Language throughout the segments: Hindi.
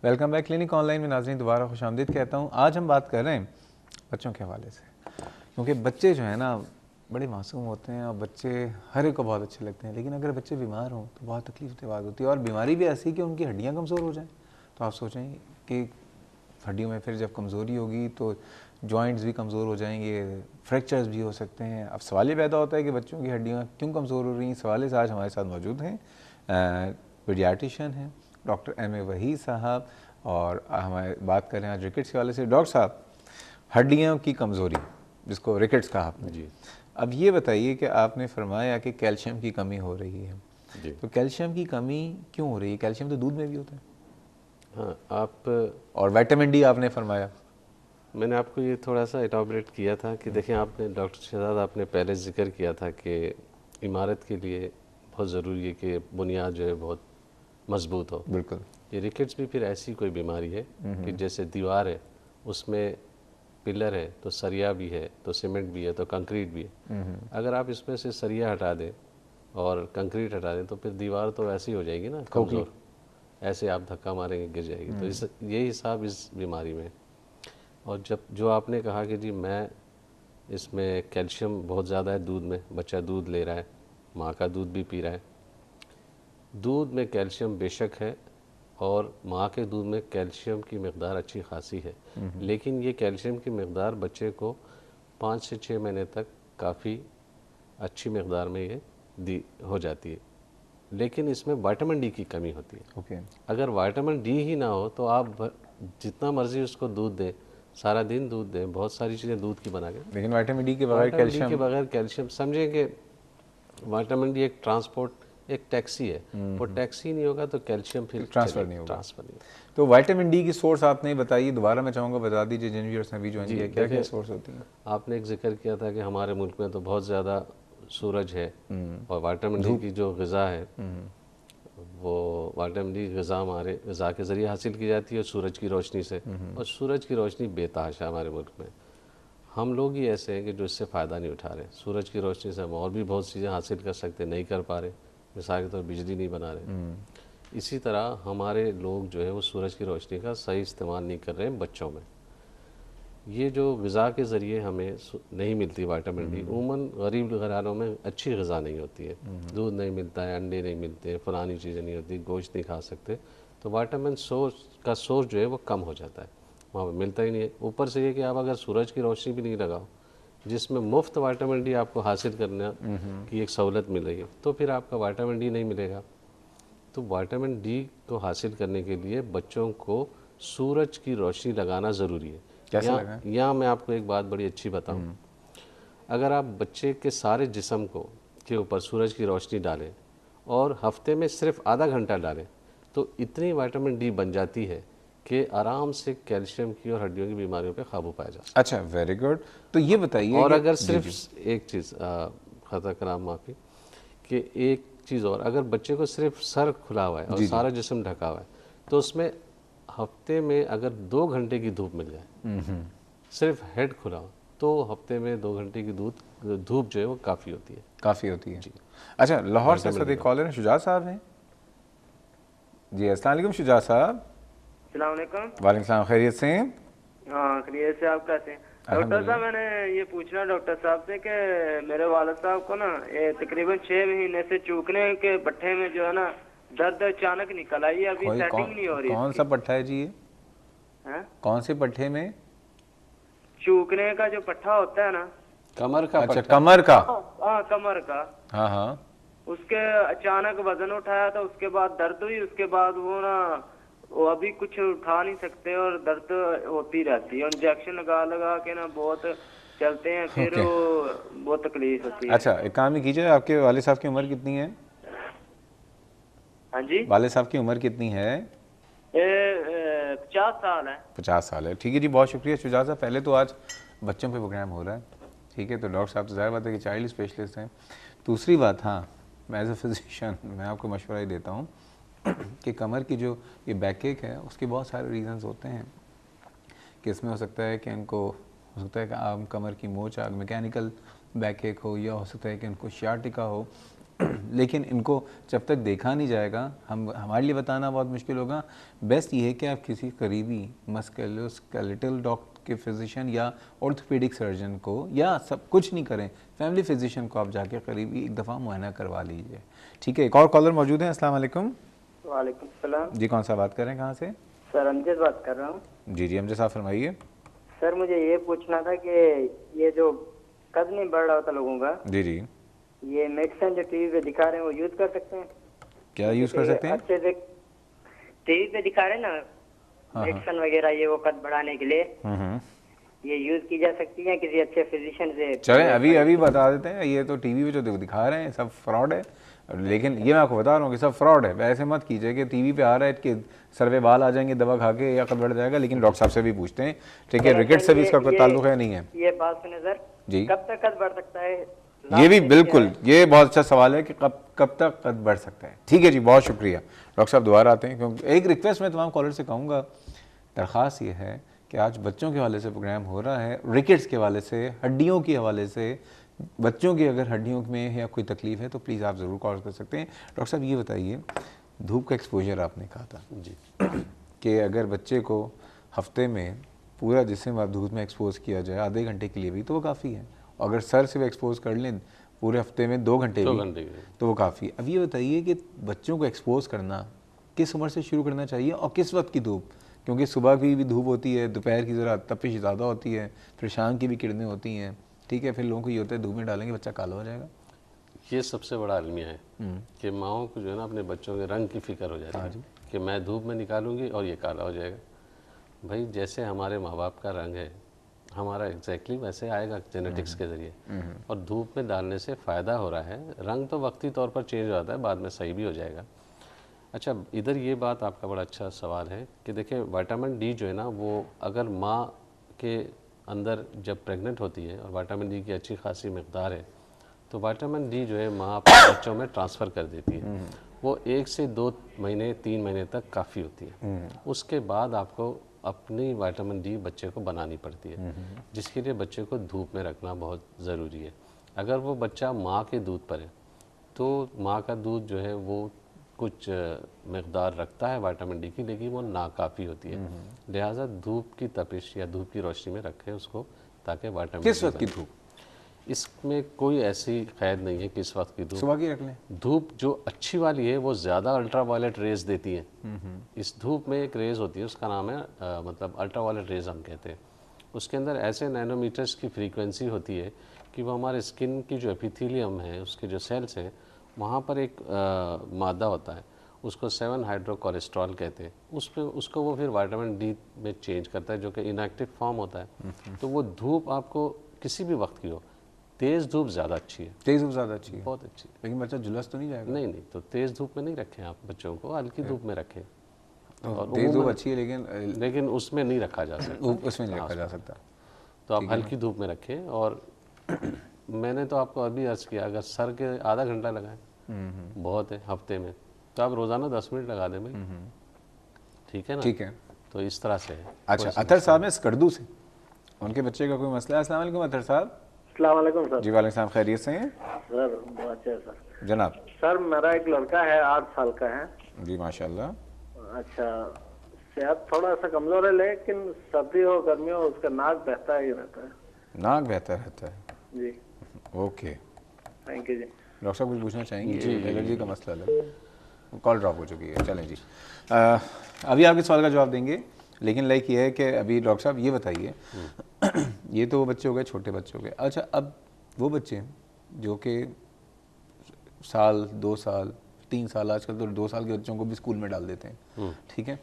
वेलकम बैक क्लिनिक ऑनलाइन में नाज़रीन, दोबारा खुशामदीद कहता हूँ। आज हम बात कर रहे हैं बच्चों के हवाले से, क्योंकि बच्चे जो है ना बड़े मासूम होते हैं और बच्चे हर एक को बहुत अच्छे लगते हैं, लेकिन अगर बच्चे बीमार हों तो बहुत तकलीफ की बात होती है। और बीमारी भी ऐसी कि उनकी हड्डियाँ कमज़ोर हो जाएँ, तो आप सोचें कि हड्डियों में फिर जब कमज़ोरी होगी तो जॉइंट्स भी कमज़ोर हो जाएंगे, फ्रैक्चर्स भी हो सकते हैं। अब सवाल ये पैदा होता है कि बच्चों की हड्डियाँ क्यों कमज़ोर हो रही हैं। सवाल से आज हमारे साथ मौजूद हैं पीडियाट्रिशियन हैं डॉक्टर एम ए वहीद साहब, और हमारे बात कर रहे हैं आज रिकेट्स के वाले से। डॉक्टर साहब, हड्डियों की कमज़ोरी जिसको रिकेट्स कहा आपने जी, अब ये बताइए कि आपने फरमाया कि कैल्शियम की कमी हो रही है जी, तो कैल्शियम की कमी क्यों हो रही है? कैल्शियम तो दूध में भी होता है। हाँ, आप और विटामिन डी आपने फरमाया। मैंने आपको ये थोड़ा सा इलाबोरेट किया था कि देखिए, आपने डॉक्टर शहजाद आपने पहले जिक्र किया था कि इमारत के लिए बहुत ज़रूरी है कि बुनियाद जो है बहुत मजबूत हो। बिल्कुल। ये रिकेट्स भी फिर ऐसी कोई बीमारी है कि जैसे दीवार है, उसमें पिलर है तो सरिया भी है, तो सीमेंट भी है, तो कंक्रीट भी है। अगर आप इसमें से सरिया हटा दें और कंक्रीट हटा दें तो फिर दीवार तो ऐसी हो जाएगी ना कमज़ोर, ऐसे आप धक्का मारेंगे गिर जाएगी। तो इस यही हिसाब इस बीमारी में। और जब जो आपने कहा कि जी मैं इसमें कैल्शियम बहुत ज़्यादा है दूध में, बच्चा दूध ले रहा है, माँ का दूध भी पी रहा है, दूध में कैल्शियम बेशक है और माँ के दूध में कैल्शियम की मकदार अच्छी खासी है, लेकिन ये कैल्शियम की मकदार बच्चे को 5 से 6 महीने तक काफ़ी अच्छी मकदार में ये दी हो जाती है। लेकिन इसमें विटामिन डी की कमी होती है। अगर विटामिन डी ही ना हो तो आप जितना मर्जी उसको दूध दें, सारा दिन दूध दें, बहुत सारी चीज़ें दूध की बना के, लेकिन विटामिन डी के बगैर कैल्शियम समझें कि विटामिन डी एक ट्रांसपोर्ट, एक टैक्सी है, वो टैक्सी नहीं होगा तो कैल्शियम फिर ट्रांसफ़र नहीं होगा। तो विटामिन डी की सोर्स आपने बताइए, दोबारा मैं चाहूँगा बता दीजिए जिन व्यूअर्स ने भी ज्वाइन किया, क्या क्या सोर्स होती है? आपने एक जिक्र किया था कि हमारे मुल्क में तो बहुत ज़्यादा सूरज है और विटामिन डी की जो ग़िज़ा है वो विटामिन डी ग़िज़ा हमारे ग़िज़ा के ज़रिए हासिल की जाती है सूरज की रोशनी से, और सूरज की रोशनी बेतहाशा हमारे मुल्क में। हम लोग ही ऐसे हैं कि जो इससे फ़ायदा नहीं उठा रहे। सूरज की रोशनी से हम और भी बहुत चीज़ें हासिल कर सकते, नहीं कर पा रहे। मिसाल के तौर पर बिजली नहीं बना रहे। इसी तरह हमारे लोग जो है वो सूरज की रोशनी का सही इस्तेमाल नहीं कर रहे हैं बच्चों में। ये जो ग़िज़ा के ज़रिए हमें नहीं मिलती विटामिन डी, उमूमन गरीब घरानों में अच्छी ग़िज़ा नहीं होती है, दूध नहीं मिलता है, अंडे नहीं मिलते हैं, पुरानी चीज़ें नहीं होती, गोश्त नहीं खा सकते, तो विटामिन सोर्स जो है वो कम हो जाता है, वहाँ पर मिलता ही नहीं है। ऊपर से ये कि आप अगर सूरज की रोशनी भी नहीं लगाओ जिसमें मुफ्त विटामिन डी आपको हासिल करने की एक सहूलत मिल रही है, तो फिर आपका विटामिन डी नहीं मिलेगा। तो विटामिन डी को हासिल करने के लिए बच्चों को सूरज की रोशनी लगाना ज़रूरी है। यहाँ मैं आपको एक बात बड़ी अच्छी बताऊं, अगर आप बच्चे के सारे जिस्म को के ऊपर सूरज की रोशनी डालें और हफ्ते में सिर्फ आधा घंटा डालें तो इतनी विटामिन डी बन जाती है कि आराम से कैल्शियम की और हड्डियों की बीमारियों पे काबू पाया जा सकता है। अच्छा, वेरी गुड। तो ये बताइए, और अगर सिर्फ एक चीज़ खता कराम माफ़ी कि एक चीज़ और, अगर बच्चे को सिर्फ सर खुला हुआ है और सारा जिस्म ढका हुआ है तो उसमें हफ्ते में अगर 2 घंटे की धूप मिल जाए, सिर्फ हेड खुला हो, तो हफ्ते में 2 घंटे की धूप जो है वो काफ़ी होती है। काफ़ी होती है जी। अच्छा, लाहौर से साथ एक कॉलर है, शुजा साहब हैं जी। अस्सलाम वालेकुम शुजा साहब। अस्सलाम वालेकुम। वालेकुम सलाम, खैरियत से हैं? हाँ, खैरियत से। आप कैसे हैं डॉक्टर साहब? मैंने ये पूछना डॉक्टर साहब से कि मेरे वालिद साहब को ना ये तकरीबन 6 महीने से चूकने के पट्टे में जो है ना दर्द अचानक निकल आई है, अभी सेटिंग नहीं हो रही। कौन सा पट्टा है जी ये? कौन से पट्टे में? चूकने का जो पट्टा होता है ना, कमर का। अच्छा, कमर का। हाँ, कमर का। हाँ हाँ। उसके अचानक वजन उठाया था, उसके बाद दर्द हुई, उसके बाद वो ना वो अभी कुछ उठा नहीं सकते और दर्द होती रहती है। इंजेक्शन लगा के ना बहुत चलते हैं, फिर वो बहुत तकलीफ होती है। अच्छा, एक काम ही कीजिए, आपके वालिद साहब की उम्र कितनी है? हाँ जी, वालिद साहब की उम्र कितनी है? 50 साल है। 50 साल है, ठीक है जी, बहुत शुक्रिया शुजा साहब। पहले तो आज बच्चों पे प्रोग्राम हो रहा है, ठीक है, तो डॉक्टर साहब तो ज़ाहिर बात है कि चाइल्ड स्पेशलिस्ट हैं। दूसरी बात, हाँ, मैं एज ए फिजिशियन मैं आपको मशवरा ही देता हूँ कि कमर की जो ये बैक एक है उसके बहुत सारे रीज़न्स होते हैं कि इसमें हो सकता है कि इनको हो सकता है कि आम कमर की मोच आग मैकेनिकल बैक एक हो, या हो सकता है कि इनको शियाटिका हो, लेकिन इनको जब तक देखा नहीं जाएगा हमारे लिए बताना बहुत मुश्किल होगा। बेस्ट ये है कि आप किसी करीबी मस्कुलोस्केलेटल डॉक्टर के फिजिशियन या ऑर्थोपेडिक सर्जन को, या सब कुछ नहीं करें फैमिली फिजिशियन को आप जाके करीबी एक दफ़ा मुआयना करवा लीजिए। ठीक है, एक और कॉलर मौजूद है। अस्सलाम वालेकुम। वालेकुम सलाम जी, कौन सा बात कर रहे हैं, कहाँ से? सर, अमजद बात कर रहा हूँ। जी जी अमजद साहब फरमाइए। सर, मुझे ये पूछना था कि ये जो कद नहीं बढ़ रहा होता लोगों का, जी जी, ये मेडिसिन जो टीवी पे दिखा रहे हैं वो यूज कर सकते हैं? क्या यूज़ कर सकते हैं? अच्छे से टीवी पे दिखा रहे हैं ना मेडिसिन वगैरह, ये वो कद बढ़ाने के लिए ये यूज की जा सकती है किसी अच्छे फिजिशियन से? चलें अभी बता देते हैं। ये तो टीवी पे जो दिखा रहे हैं सब फ्रॉड है, लेकिन ये मैं आपको बता रहा हूँ कि सब फ्रॉड है। वैसे मत कीजिए कि टीवी पे आ रहा है कि सर पे बाल आ जाएंगे दवा खा के या कद बढ़ जाएगा, लेकिन डॉक्टर साहब से भी पूछते हैं। ठीक है, रिकेट से भी इसका कोई ताल्लुक है नहीं है। ये बात सुने सर जी, कब तक कद बढ़ सकता है? ये भी बिल्कुल, ये बहुत अच्छा सवाल है कि कब तक कद बढ़ सकता है। ठीक है जी, बहुत शुक्रिया डॉक्टर साहब, दोबारा आते हैं। क्योंकि एक रिक्वेस्ट मैं तमाम कॉलर से कहूँगा, दरख्वास्त ये है कि आज बच्चों के हवाले से प्रोग्राम हो रहा है, रिकेट्स के हवाले से, हड्डियों के हवाले से। बच्चों की अगर हड्डियों में या कोई तकलीफ है तो प्लीज़ आप ज़रूर कॉल कर सकते हैं। डॉक्टर साहब ये बताइए, धूप का एक्सपोजर आपने कहा था जी कि अगर बच्चे को हफ्ते में पूरा जिस्म आप धूप में एक्सपोज किया जाए आधे घंटे के लिए भी तो वो काफ़ी है। अगर सर से वो एक्सपोज कर लें पूरे हफ्ते में 2 घंटे भी तो वो काफ़ी। अब ये बताइए कि बच्चों को एक्सपोज करना किस उम्र से शुरू करना चाहिए और किस वक्त की धूप? क्योंकि सुबह की भी धूप होती है, दोपहर की ज़रा तपिश ज़्यादा होती है, फिर शाम की भी किरणें होती हैं। ठीक है, फिर लोगों को ये होता है धूप में डालेंगे बच्चा काला हो जाएगा। ये सबसे बड़ा अलमिया है कि माओं को जो है ना अपने बच्चों के रंग की फिक्र हो जाती है कि मैं धूप में निकालूंगी और ये काला हो जाएगा। भाई जैसे हमारे माँ बाप का रंग है हमारा एग्जैक्टली वैसे आएगा जेनेटिक्स के ज़रिए, और धूप में डालने से फ़ायदा हो रहा है। रंग तो वक्ती तौर पर चेंज हो जाता है, बाद में सही भी हो जाएगा। अच्छा, इधर ये बात आपका बड़ा अच्छा सवाल है कि देखिए विटामिन डी जो है ना वो अगर माँ के अंदर जब प्रेग्नेंट होती है और विटामिन डी की अच्छी खासी मकदार है तो विटामिन डी जो है माँ अपने बच्चों में ट्रांसफ़र कर देती है। वो 1 से 2 महीने 3 महीने तक काफ़ी होती है। उसके बाद आपको अपनी विटामिन डी बच्चे को बनानी पड़ती है, जिसके लिए बच्चे को धूप में रखना बहुत ज़रूरी है। अगर वो बच्चा माँ के दूध पर है तो माँ का दूध जो है वो कुछ मकदार रखता है विटामिन डी की, लेकिन वो नाकाफ़ी होती है। लिहाजा धूप की तपिश या धूप की रोशनी में रखें उसको ताकि विटामिन किस वक्त की धूप? इसमें कोई ऐसी कैद नहीं है किस वक्त की धूप। सुबह की रख लें। धूप जो अच्छी वाली है वो ज़्यादा अल्ट्रावायलेट रेज देती है। इस धूप में एक रेज होती है उसका नाम है मतलब अल्ट्रावायलेट रेज हम कहते हैं। उसके अंदर ऐसे नैनोमीटर्स की फ्रीक्वेंसी होती है कि वो हमारे स्किन की जो एपिथेलियम है उसके जो सेल्स हैं वहाँ पर एक मादा होता है उसको 7 हाइड्रोकोलेस्ट्रॉल कहते हैं। उसको वो फिर विटामिन डी में चेंज करता है जो कि इनएक्टिव फॉर्म होता है। तो वो धूप आपको किसी भी वक्त की हो, तेज़ धूप ज़्यादा अच्छी है। तेज़ धूप ज़्यादा अच्छी है, बहुत अच्छी। लेकिन बच्चा झुलस तो नहीं जाएगा? नहीं, तो तेज़ धूप में नहीं रखें आप बच्चों को, हल्की धूप में रखें। और तेज़ धूप अच्छी है लेकिन उसमें नहीं रखा जा सकता। उसमें नहीं रखा जा सकता। तो आप हल्की धूप में रखें। और मैंने तो आपको अभी अर्ज़ किया अगर सर के आधा घंटा लगाएं बहुत है हफ्ते में, तो आप रोज़ाना 10 मिनट लगा दें भाई। ठीक है ना? ठीक है, तो इस तरह से है। अच्छा, अतर साहब ने स्कर्दू से उनके बच्चे का कोई मसला है? अस्सलाम वालेकुम अतर साहब। अस्सलाम वालेकुम सर। जी वालेकुम सलाम, खैरियत से हैं सर? बहुत अच्छे सर। जनाब। सर मेरा एक लड़का है 8 साल का है। जी माशाल्लाह। अच्छा, सेहत थोड़ा सा कमजोर है लेकिन सर्दी हो गर्मी हो उसका नाक बहता ही रहता है। नाक बहता रहता है? जी। ओके, थैंक यू जी। डॉक्टर साहब कुछ पूछना चाहेंगे? जी, एलर्जी का मसला है, कॉल ड्रॉप हो चुकी है। चलें जी, अभी आपके सवाल का जवाब देंगे, लेकिन लाइक ये है कि अभी डॉक्टर साहब ये बताइए ये तो वो बच्चे हो गए, छोटे बच्चे हो गए। अच्छा, अब वो बच्चे जो कि साल 2 साल 3 साल, आजकल तो 2 साल के बच्चों को भी स्कूल में डाल देते हैं। ठीक है,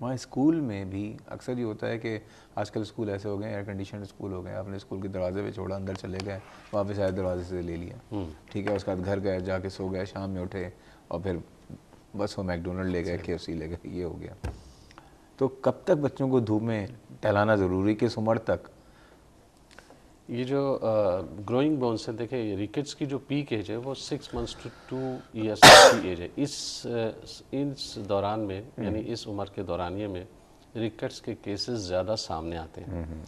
वहाँ स्कूल में भी अक्सर ये होता है कि आजकल स्कूल ऐसे हो गए, एयर कंडीशन स्कूल हो गए, आपने स्कूल के दरवाजे पे छोड़ा, अंदर चले गए, वापस आए दरवाजे से ले लिया। ठीक है, उसके बाद घर गए, जाके सो गए, शाम में उठे और फिर बस वो मैकडोनल्ड ले गए, KFC ले गए, ये हो गया। तो कब तक बच्चों को धूप में टहलाना ज़रूरी, किस उम्र तक? ये जो ग्रोइंग बोन्स है, देखिए रिकेट्स की जो पीक एज है वो 6 मंथ्स टू 2 ईयर्स की एज है। इस दौरान में यानी इस उम्र के दौरानिए में रिकेट्स के केसेस ज़्यादा सामने आते हैं।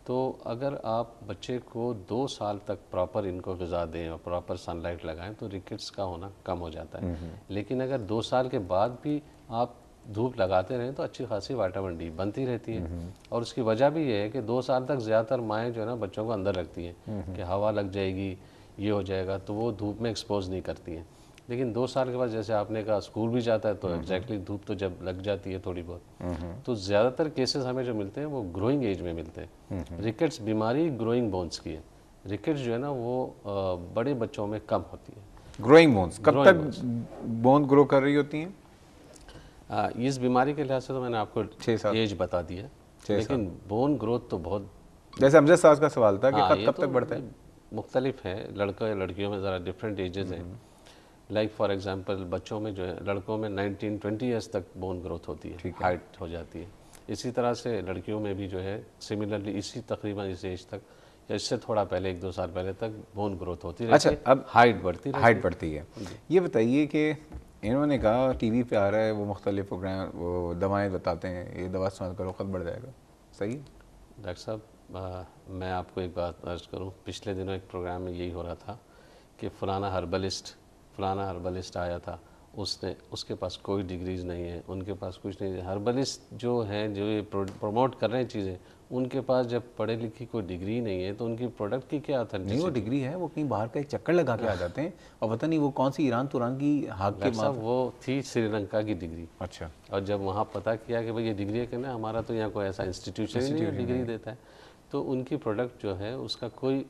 तो अगर आप बच्चे को 2 साल तक प्रॉपर इनको ग़िज़ा दें और प्रॉपर सनलाइट लगाएं तो रिकेट्स का होना कम हो जाता है। लेकिन अगर 2 साल के बाद भी आप धूप लगाते रहें तो अच्छी खासी विटामिन डी बनती रहती है। और उसकी वजह भी ये है कि 2 साल तक ज़्यादातर माएँ जो है ना बच्चों को अंदर रखती हैं कि हवा लग जाएगी, ये हो जाएगा, तो वो धूप में एक्सपोज नहीं करती हैं। लेकिन 2 साल के बाद जैसे आपने कहा स्कूल भी जाता है तो एग्जैक्टली धूप तो जब लग जाती है थोड़ी बहुत, तो ज़्यादातर केसेस हमें जो मिलते हैं वो ग्रोइंग एज में मिलते हैं। रिकेट्स बीमारी ग्रोइंग बोन्स की है। रिकेट्स जो है ना वो बड़े बच्चों में कम होती है। ग्रोइंग बोन्स कब तक बोन ग्रो कर रही होती हैं? इस बीमारी के लिहाज से तो मैंने आपको 6 साल एज बता दी है, लेकिन बोन ग्रोथ तो बहुत, जैसे अमजद साहब का सवाल था कि कब तो तक बढ़ता है? मुख्तलिफ है, लड़का या लड़कियों में ज़रा डिफरेंट एजेस हैं। लाइक फॉर एग्जांपल बच्चों में जो है, लड़कों में 19-20 ईयर्स तक बोन ग्रोथ होती है, हाइट हो जाती है। इसी तरह से लड़कियों में भी जो है सिमिलरली इसी तकरीबन इस एज तक या इससे थोड़ा पहले 1-2 साल पहले तक बोन ग्रोथ होती है। अच्छा, अब हाइट बढ़ती है। हाइट बढ़ती है। ये बताइए कि इन्होंने कहा टीवी पे आ रहा है, वो मुख्तलिफ प्रोग्राम, वो दवाएं बताते हैं, ये दवा इस्तेमाल करो ख़त बढ़ जाएगा, सही है? डॉक्टर साहब मैं आपको एक बात अर्ज करूं, पिछले दिनों एक प्रोग्राम में यही हो रहा था कि फलाना हर्बलिस्ट आया था, उसके पास कोई डिग्रीज नहीं है, उनके पास कुछ नहीं है। हर्बलिस्ट जो हैं, जो ये प्रमोट कर रहे हैं चीज़ें, उनके पास जब पढ़े लिखी कोई डिग्री नहीं है तो उनकी प्रोडक्ट की क्या ऑथेंटिसिटी? नहीं, वो डिग्री है, वो कहीं बाहर का एक चक्कर लगा के आ जाते हैं और पता नहीं वो कौन सी ईरान तुरान की हाक के साहब वो थी श्रीलंका की डिग्री। अच्छा। और जब वहाँ पता किया कि भाई ये डिग्री है कि ना, हमारा तो यहाँ कोई ऐसा इंस्टीट्यूशन ही नहीं है डिग्री देता है, तो उनकी प्रोडक्ट जो है उसका कोई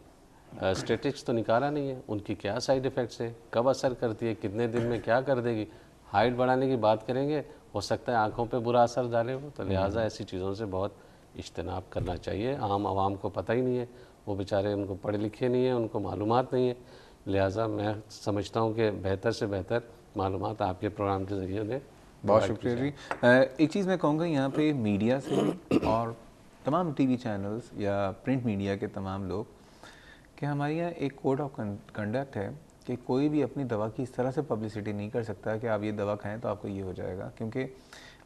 स्टेटिक्स तो निकाला नहीं है, उनकी क्या साइड इफ़ेक्ट्स है, कब असर करती है, कितने दिन में क्या कर देगी। हाइट बढ़ाने की बात करेंगे, हो सकता है आँखों पे बुरा असर डाले वो, तो लिहाजा ऐसी चीज़ों से बहुत इज्तनाब करना चाहिए। आम आवाम को पता ही नहीं है, वो बेचारे उनको पढ़े लिखे नहीं हैं, उनको मालूमात नहीं है। लिहाजा मैं समझता हूँ कि बेहतर से बेहतर मालूमात आपके प्रोग्राम के ज़रिए उन्हें। बहुत शुक्रिया जी। एक चीज़ मैं कहूँगा यहाँ पे मीडिया से और तमाम टीवी चैनल्स या प्रिंट मीडिया के तमाम लोग कि हमारे यहाँ एक कोड ऑफ कंडक्ट है कि कोई भी अपनी दवा की इस तरह से पब्लिसिटी नहीं कर सकता कि आप ये दवा खाएं तो आपको ये हो जाएगा, क्योंकि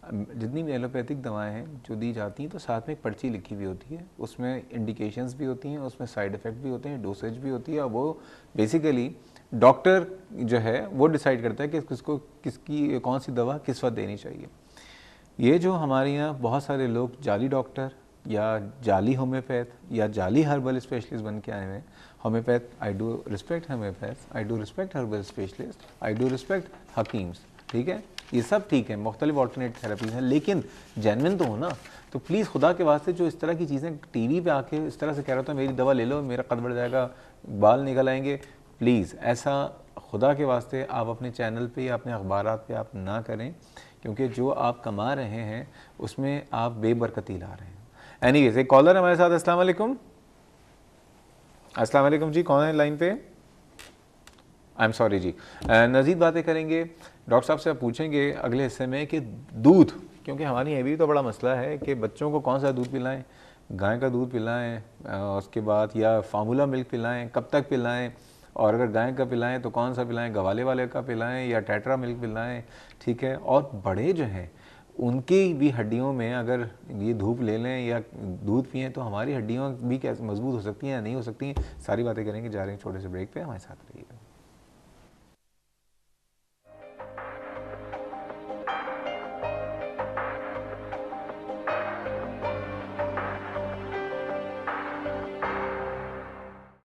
जितनी भी एलोपैथिक दवाएं हैं जो दी जाती हैं तो साथ में एक पर्ची लिखी हुई होती है, उसमें इंडिकेशंस भी होती हैं, उसमें साइड इफ़ेक्ट भी होते हैं, डोसेज भी होती है, और वो बेसिकली डॉक्टर जो है वो डिसाइड करता है कि किसको किसकी कौन सी दवा किस वक्त देनी चाहिए। ये जो हमारे यहाँ बहुत सारे लोग जाली डॉक्टर या जाली होम्योपैथ या जाली हर्बल स्पेशलिस्ट बन के आए हैं, homeopath, I do respect homeopath, I do respect herbal specialist, I do respect हकीम्स, ठीक है, ये सब ठीक है, मुख्तलिफ ऑल्टरनेट थेरेपीज हैं, लेकिन जेन्युइन तो हो ना। तो प्लीज़ खुदा के वास्ते जो इस तरह की चीज़ें टीवी पे आके इस तरह से कह रहा था मेरी दवा ले लो, मेरा कद बढ़ जाएगा, बाल निकल आएंगे, प्लीज़ ऐसा खुदा के वास्ते आप अपने चैनल पे या अपने अखबारात पे आप ना करें, क्योंकि जो आप कमा रहे हैं उसमें आप बेबरकती ला रहे हैं। एनीवेज, एक कॉलर हमारे साथ। अस्सलाम वालेकुम। अस्सलाम वालेकुम जी, कौन है लाइन पे? आई एम सॉरी जी। मज़ीद बातें करेंगे डॉक्टर साहब से, आप पूछेंगे अगले हिस्से में कि दूध, क्योंकि हमारे ये भी तो बड़ा मसला है कि बच्चों को कौन सा दूध पिलाएं, गाय का दूध पिलाएं, उसके बाद या फार्मूला मिल्क पिलाएं, कब तक पिलाएं, और अगर गाय का पिलाएं तो कौन सा पिलाएं, गवाले वाले का पिलाएं या टेट्रा मिल्क पिलाएं, ठीक है। और बड़े जो हैं उनकी भी हड्डियों में अगर ये धूप ले लें या दूध पिएं तो हमारी हड्डियाँ भी कैसे मजबूत हो सकती हैं या नहीं हो सकती हैं, सारी बातें करेंगे। जा रहे हैं छोटे से ब्रेक पे, हमारे साथ रहिएगा।